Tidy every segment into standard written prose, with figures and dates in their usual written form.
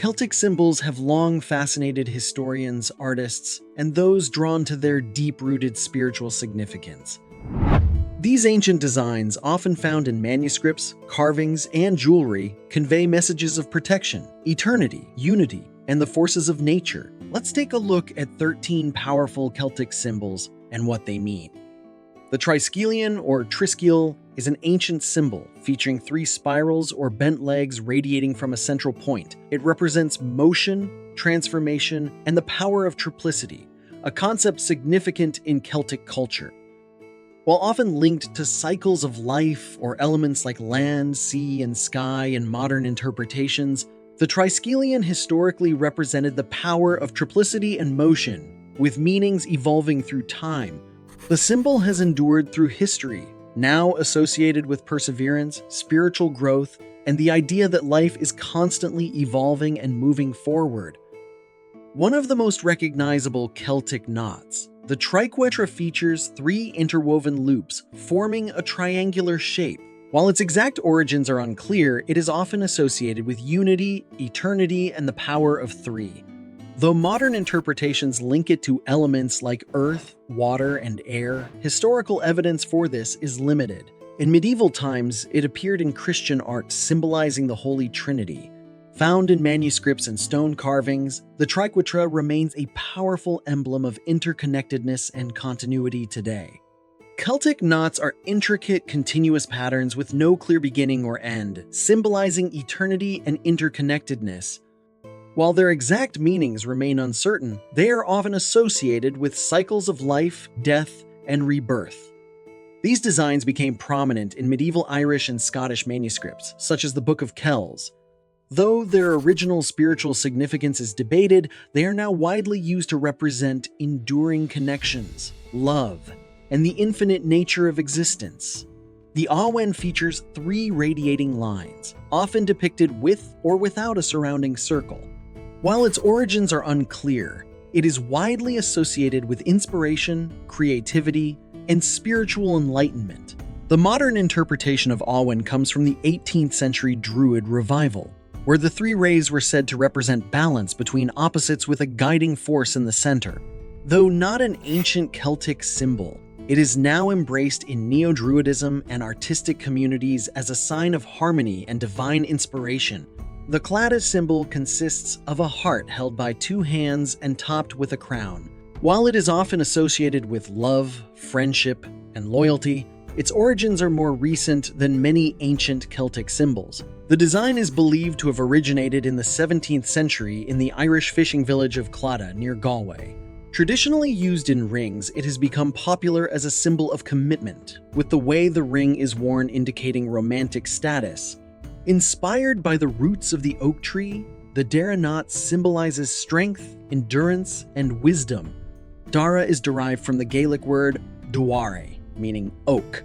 Celtic symbols have long fascinated historians, artists, and those drawn to their deep-rooted spiritual significance. These ancient designs, often found in manuscripts, carvings, and jewelry, convey messages of protection, eternity, unity, and the forces of nature. Let's take a look at 13 powerful Celtic symbols and what they mean. The Triskelion, or Triskele, is an ancient symbol featuring 3 spirals or bent legs radiating from a central point. It represents motion, transformation, and the power of triplicity, a concept significant in Celtic culture. While often linked to cycles of life or elements like land, sea, and sky in modern interpretations, the Triskelion historically represented the power of triplicity and motion, with meanings evolving through time. The symbol has endured through history, now associated with perseverance, spiritual growth, and the idea that life is constantly evolving and moving forward. One of the most recognizable Celtic knots, the Triquetra, features 3 interwoven loops forming a triangular shape. While its exact origins are unclear, it is often associated with unity, eternity, and the power of 3. Though modern interpretations link it to elements like earth, water, and air, historical evidence for this is limited. In medieval times, it appeared in Christian art symbolizing the Holy Trinity. Found in manuscripts and stone carvings, the Triquetra remains a powerful emblem of interconnectedness and continuity today. Celtic knots are intricate, continuous patterns with no clear beginning or end, symbolizing eternity and interconnectedness. While their exact meanings remain uncertain, they are often associated with cycles of life, death, and rebirth. These designs became prominent in medieval Irish and Scottish manuscripts, such as the Book of Kells. Though their original spiritual significance is debated, they are now widely used to represent enduring connections, love, and the infinite nature of existence. The Awen features 3 radiating lines, often depicted with or without a surrounding circle. While its origins are unclear, it is widely associated with inspiration, creativity, and spiritual enlightenment. The modern interpretation of Awen comes from the 18th century Druid revival, where the 3 rays were said to represent balance between opposites with a guiding force in the center. Though not an ancient Celtic symbol, it is now embraced in Neo-Druidism and artistic communities as a sign of harmony and divine inspiration. The Claddagh symbol consists of a heart held by 2 hands and topped with a crown. While it is often associated with love, friendship, and loyalty, its origins are more recent than many ancient Celtic symbols. The design is believed to have originated in the 17th century in the Irish fishing village of Claddagh near Galway. Traditionally used in rings, it has become popular as a symbol of commitment, with the way the ring is worn indicating romantic status. Inspired by the roots of the oak tree, the Dara Knot symbolizes strength, endurance, and wisdom. Dara is derived from the Gaelic word duare, meaning oak.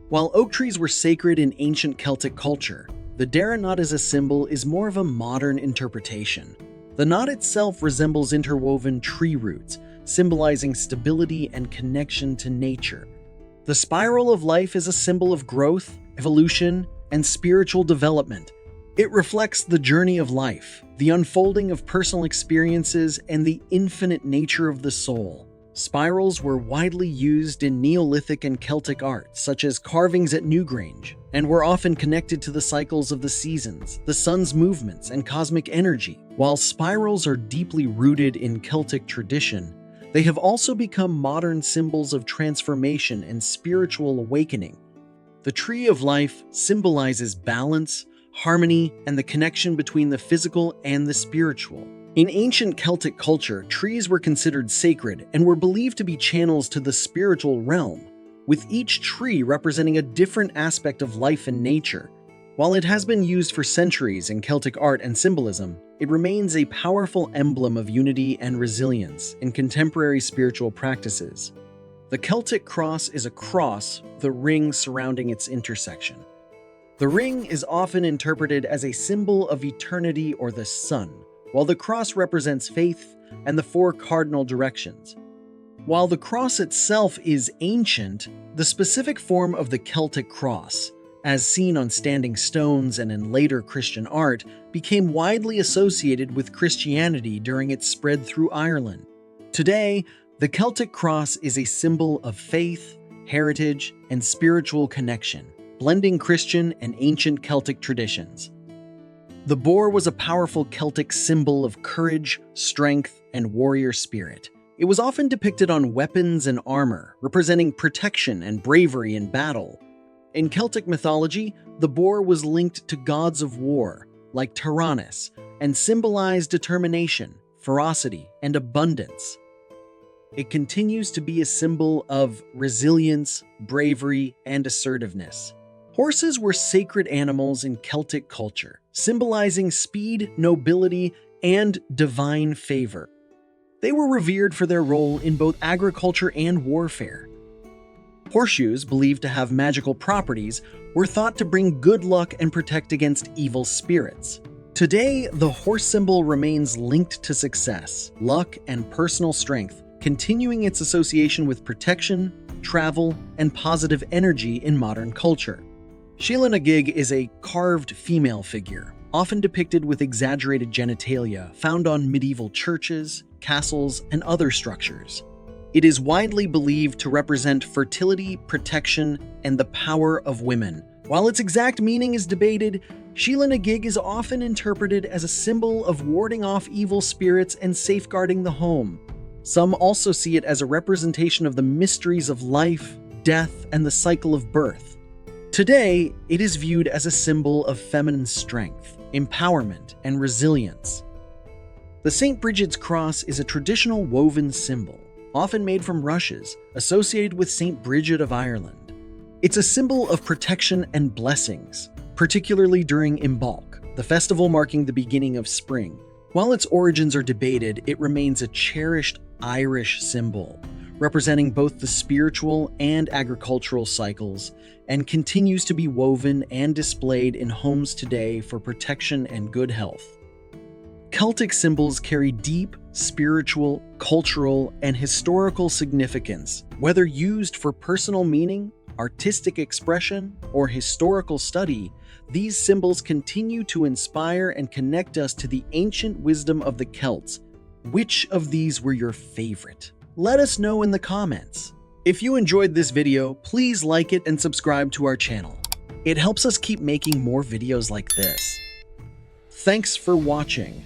While oak trees were sacred in ancient Celtic culture, the Dara Knot as a symbol is more of a modern interpretation. The knot itself resembles interwoven tree roots, symbolizing stability and connection to nature. The spiral of life is a symbol of growth, evolution, and spiritual development. It reflects the journey of life, the unfolding of personal experiences, and the infinite nature of the soul. Spirals were widely used in Neolithic and Celtic art, such as carvings at Newgrange, and were often connected to the cycles of the seasons, the sun's movements, and cosmic energy. While spirals are deeply rooted in Celtic tradition, they have also become modern symbols of transformation and spiritual awakening. The Tree of Life symbolizes balance, harmony, and the connection between the physical and the spiritual. In ancient Celtic culture, trees were considered sacred and were believed to be channels to the spiritual realm, with each tree representing a different aspect of life and nature. While it has been used for centuries in Celtic art and symbolism, it remains a powerful emblem of unity and resilience in contemporary spiritual practices. The Celtic cross is a cross, the ring surrounding its intersection. The ring is often interpreted as a symbol of eternity or the sun, while the cross represents faith and the 4 cardinal directions. While the cross itself is ancient, the specific form of the Celtic cross, as seen on standing stones and in later Christian art, became widely associated with Christianity during its spread through Ireland. Today, the Celtic Cross is a symbol of faith, heritage, and spiritual connection, blending Christian and ancient Celtic traditions. The boar was a powerful Celtic symbol of courage, strength, and warrior spirit. It was often depicted on weapons and armor, representing protection and bravery in battle. In Celtic mythology, the boar was linked to gods of war, like Tyrannus, and symbolized determination, ferocity, and abundance. It continues to be a symbol of resilience, bravery, and assertiveness. Horses were sacred animals in Celtic culture, symbolizing speed, nobility, and divine favor. They were revered for their role in both agriculture and warfare. Horseshoes, believed to have magical properties, were thought to bring good luck and protect against evil spirits. Today, the horse symbol remains linked to success, luck, and personal strength, continuing its association with protection, travel, and positive energy in modern culture. Sheela is a carved female figure, often depicted with exaggerated genitalia found on medieval churches, castles, and other structures. It is widely believed to represent fertility, protection, and the power of women. While its exact meaning is debated, Sheela is often interpreted as a symbol of warding off evil spirits and safeguarding the home. Some also see it as a representation of the mysteries of life, death, and the cycle of birth. Today, it is viewed as a symbol of feminine strength, empowerment, and resilience. The St. Brigid's cross is a traditional woven symbol, often made from rushes, associated with St. Brigid of Ireland. It's a symbol of protection and blessings, particularly during Imbolc, the festival marking the beginning of spring. While its origins are debated, it remains a cherished Irish symbol, representing both the spiritual and agricultural cycles, and continues to be woven and displayed in homes today for protection and good health. Celtic symbols carry deep spiritual, cultural, and historical significance. Whether used for personal meaning, artistic expression, or historical study, these symbols continue to inspire and connect us to the ancient wisdom of the Celts. Which of these were your favorite? Let us know in the comments. If you enjoyed this video, please like it and subscribe to our channel. It helps us keep making more videos like this. Thanks for watching.